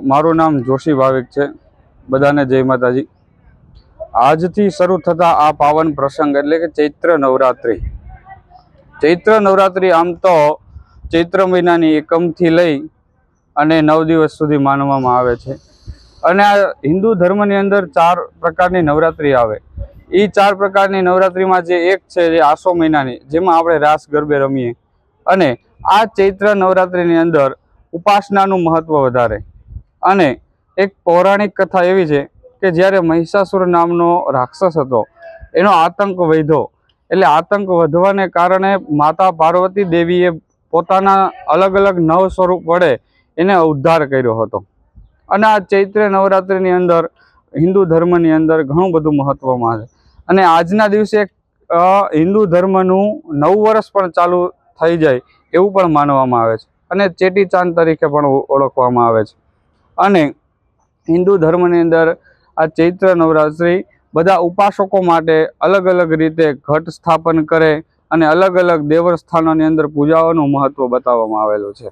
મારું નામ જોશી ભાવિક છે। બધાને જય માતાજી। આજથી શરૂ થતા આ પાવન પ્રસંગ એટલે કે ચૈત્ર નવરાત્રિ। ચૈત્ર નવરાત્રિ આમ તો ચૈત્ર મહિનાની એકમથી લઈ અને 9 દિવસ સુધી માનવામાં આવે છે। અને આ હિન્દુ ધર્મની અંદર 4 પ્રકારની નવરાત્રિ આવે। એ 4 પ્રકારની નવરાત્રિમાં જે એક છે જે આસો મહિનાની, જેમાં આપણે રાસ ગરબે રમીએ। અને આ ચૈત્ર નવરાત્રિની અંદર ઉપાસનાનું મહત્વ વધારે। અને એક પૌરાણિક કથા એવી છે કે જ્યારે મહિષાસુર નામનો રાક્ષસ હતો, એનો આતંક વધ્યો। એટલે આતંક વધવાને કારણે માતા પાર્વતી દેવીએ પોતાના અલગ અલગ 9 સ્વરૂપ વડે એને ઉદ્ધાર કર્યો હતો। અને આ ચૈત્ર નવરાત્રિની અંદર હિન્દુ ધર્મની અંદર ઘણું બધું મહત્વમાં છે। અને આજના દિવસે હિન્દુ ધર્મનું નવું વર્ષ પણ ચાલુ થઈ જાય એવું પણ માનવામાં આવે છે। અને ચેટી ચાંદ તરીકે પણ ઓળખવામાં આવે છે। અને હિન્દુ ધર્મની અંદર આ ચૈત્ર નવરાત્રિ બધા ઉપાસકો માટે અલગ અલગ રીતે ઘટ સ્થાપન કરે અને અલગ અલગ દેવસ્થાનોની અંદર પૂજાઓનું મહત્વ બતાવવામાં આવેલું છે।